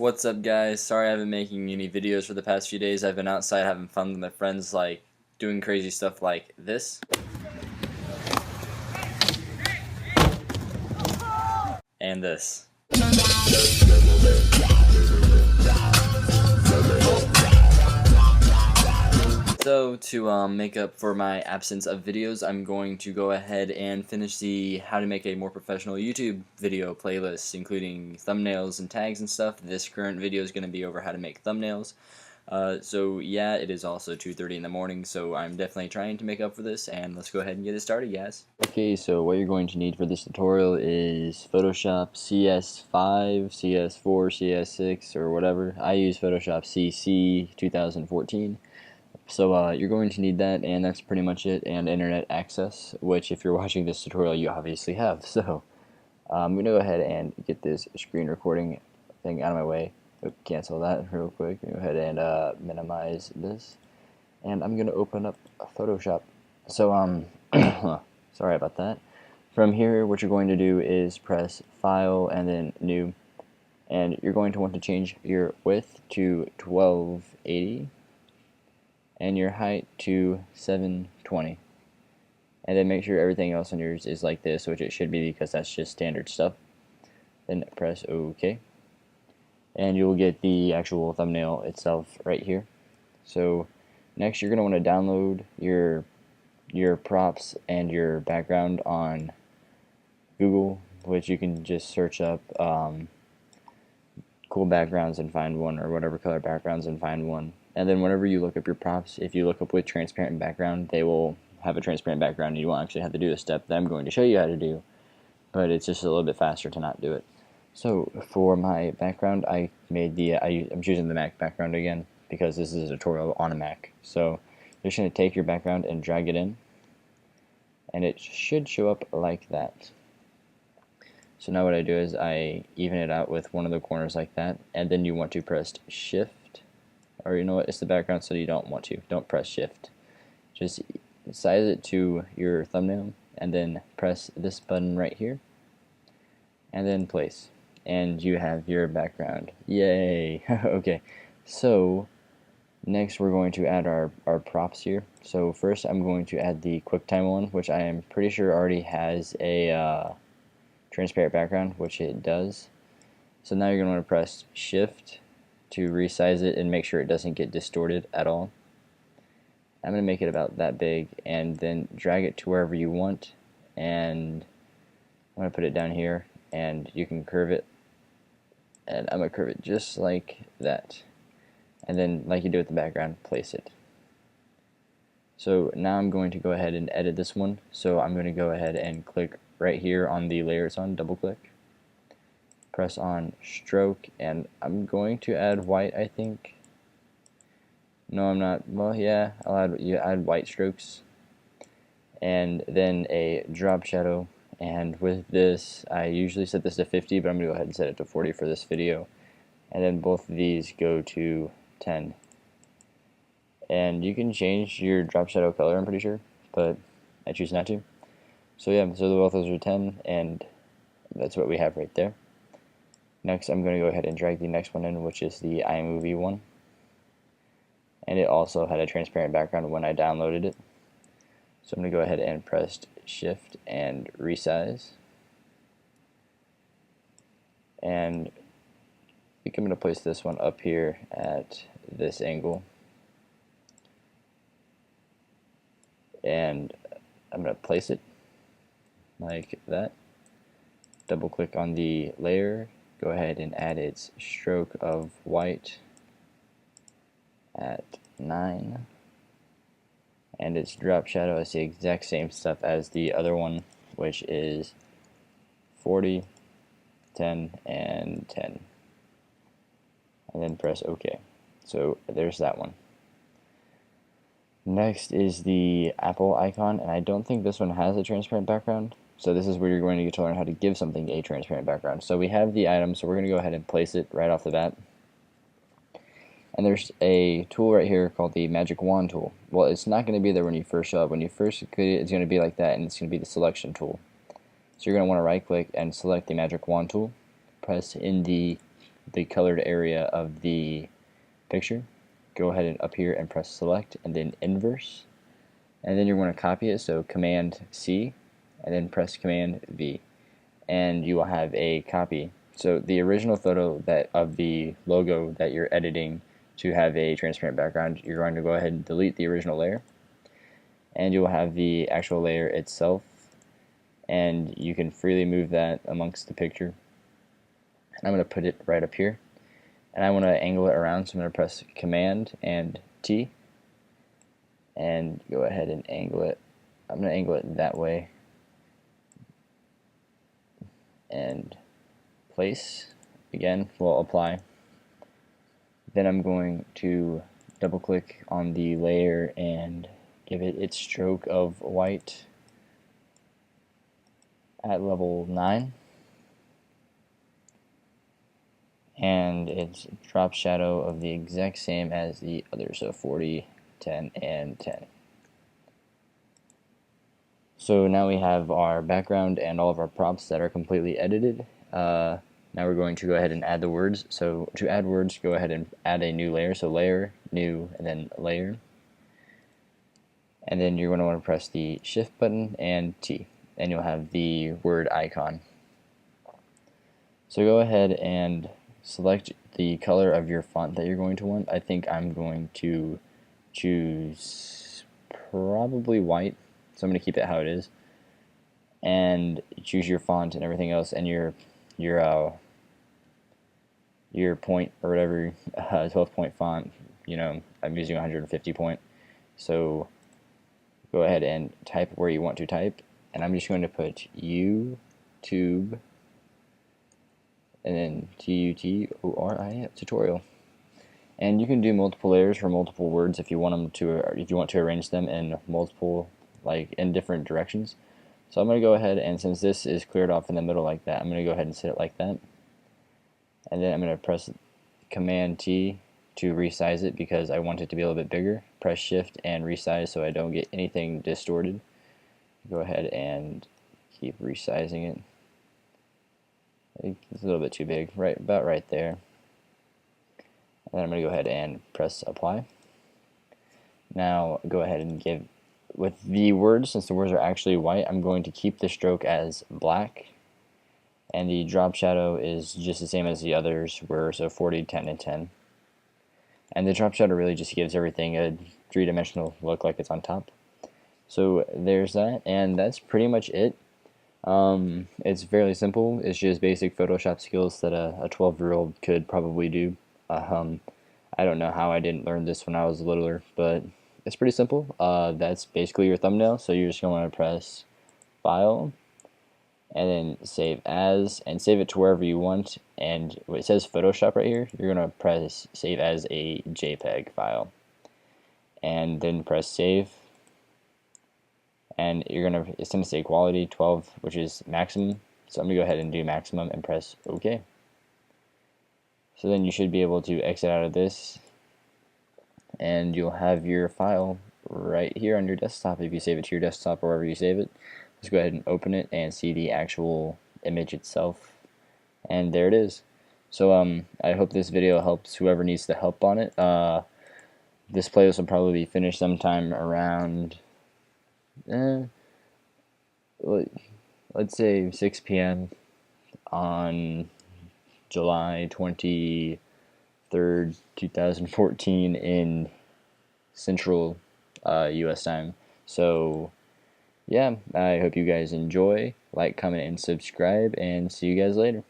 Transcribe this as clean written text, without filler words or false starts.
What's up, guys? Sorry I haven't been making any videos for the past few days. I've been outside having fun with my friends, like doing crazy stuff like this and this. So to make up for my absence of videos, I'm going to go ahead and finish the how to make a more professional YouTube video playlist, including thumbnails and tags and stuff. This current video is going to be over how to make thumbnails. So yeah, it is also 2:30 in the morning, so I'm definitely trying to make up for this, and let's go ahead and get it started, guys. Okay, so what you're going to need for this tutorial is Photoshop CS5, CS4, CS6, or whatever. I use Photoshop CC 2014. So you're going to need that, and that's pretty much it, and internet access, which if you're watching this tutorial you obviously have. So I'm going to go ahead and get this screen recording thing out of my way. Cancel that real quick. Go ahead and minimize this, and I'm going to open up Photoshop. So sorry about that. From here, what you're going to do is press File and then New, and you're going to want to change your width to 1280 and your height to 720, and then make sure everything else on yours is like this, which it should be because that's just standard stuff. Then press OK, and you'll get the actual thumbnail itself right here. So next you're going to want to download your props and your background on Google, which you can just search up cool backgrounds and find one, or whatever color backgrounds and find one. And then whenever you look up your props, if you look up with transparent background, they will have a transparent background, and you won't actually have to do the step that I'm going to show you how to do, but it's just a little bit faster to not do it. So for my background, I made I'm choosing the Mac background again because this is a tutorial on a Mac. So you're just going to take your background and drag it in, and it should show up like that. So now what I do is I even it out with one of the corners like that, and then you want to press Shift. Or you know what, it's the background, so you don't press Shift. Just size it to your thumbnail, and then press this button right here, and then place. And you have your background. Yay! Okay, so next we're going to add our props here. So first I'm going to add the QuickTime one, which I am pretty sure already has a transparent background, which it does. So now you're going to want to press Shift to resize it and make sure it doesn't get distorted at all. I'm going to make it about that big, and then drag it to wherever you want, and I'm going to put it down here, and you can curve it, and I'm going to curve it just like that, and then like you do with the background, place it. So now I'm going to go ahead and edit this one. So I'm going to go ahead and click right here on the layer it's on, double click, press on stroke, and I'm going to add white, I think. No, I'm not. Well, yeah, I'll add white strokes, and then a drop shadow. And with this, I usually set this to 50, but I'm gonna go ahead and set it to 40 for this video. And then both of these go to 10. And you can change your drop shadow color, I'm pretty sure, but I choose not to. So yeah, so both those are 10, and that's what we have right there. Next, I'm going to go ahead and drag the next one in, which is the iMovie one. And it also had a transparent background when I downloaded it. So I'm going to go ahead and press Shift and resize. And I think I'm going to place this one up here at this angle. And I'm going to place it like that. Double click on the layer. Go ahead and add its stroke of white at 9, and its drop shadow is the exact same stuff as the other one, which is 40, 10, and 10, and then press OK. So there's that one. Next is the Apple icon, and I don't think this one has a transparent background. So this is where you're going to get to learn how to give something a transparent background. So we have the item, so we're going to go ahead and place it right off the bat. And there's a tool right here called the Magic Wand tool. Well, it's not going to be there when you first show up. When you first create it, it's going to be like that, and it's going to be the selection tool. So you're going to want to right click and select the Magic Wand tool. Press in the the colored area of the picture, go ahead and up here and press select and then inverse, and then you're going to copy it, so Command C and then press Command V, and you will have a copy. So the original photo that of the logo that you're editing to have a transparent background, you're going to go ahead and delete the original layer, and you will have the actual layer itself, and you can freely move that amongst the picture. And I'm going to put it right up here, and I want to angle it around, so I'm going to press Command and T and go ahead and angle it. I'm going to angle it that way and place. Again, we'll apply. Then I'm going to double click on the layer and give it its stroke of white at level 9, and its drop shadow of the exact same as the other, so 40, 10, and 10. So now we have our background and all of our props that are completely edited. Now we're going to go ahead and add the words. So to add words, go ahead and add a new layer. So layer, new, and then layer. And then you're going to want to press the shift button and T, and you'll have the word icon. So go ahead and select the color of your font that you're going to want. I think I'm going to choose probably white, so I'm going to keep it how it is. And choose your font and everything else, and your point or whatever, 12-point font. You know, I'm using 150 point. So go ahead and type where you want to type, and I'm just going to put YouTube and then TUTORIAL tutorial. And you can do multiple layers for multiple words if you want them to, or if you want to arrange them in multiple, like in different directions. So I'm going to go ahead, and since this is cleared off in the middle like that, I'm going to go ahead and set it like that. And then I'm going to press Command T to resize it because I want it to be a little bit bigger. Press Shift and resize so I don't get anything distorted. Go ahead and keep resizing it. It's a little bit too big, about right there. And then I'm going to go ahead and press Apply. Now go ahead and give, with the words, since the words are actually white, I'm going to keep the stroke as black, and the drop shadow is just the same as the others were, so 40, 10, and 10. And the drop shadow really just gives everything a three-dimensional look like it's on top. So there's that, and that's pretty much it. It's fairly simple. It's just basic Photoshop skills that a 12-year-old could probably do. I don't know how I didn't learn this when I was littler, but it's pretty simple. That's basically your thumbnail, so you're just going to want to press File, and then Save As, and save it to wherever you want. And it says Photoshop right here, you're going to press Save as a JPEG file, and then press Save. And it's going to say quality 12, which is maximum. So I'm going to go ahead and do maximum and press OK. So then you should be able to exit out of this, and you'll have your file right here on your desktop if you save it to your desktop or wherever you save it. Let's go ahead and open it and see the actual image itself. And there it is. So I hope this video helps whoever needs the help on it. This playlist will probably be finished sometime around let's say 6 p.m. on July 23rd, 2014 in Central US time. So yeah, I hope you guys enjoy, like, comment, and subscribe, and see you guys later.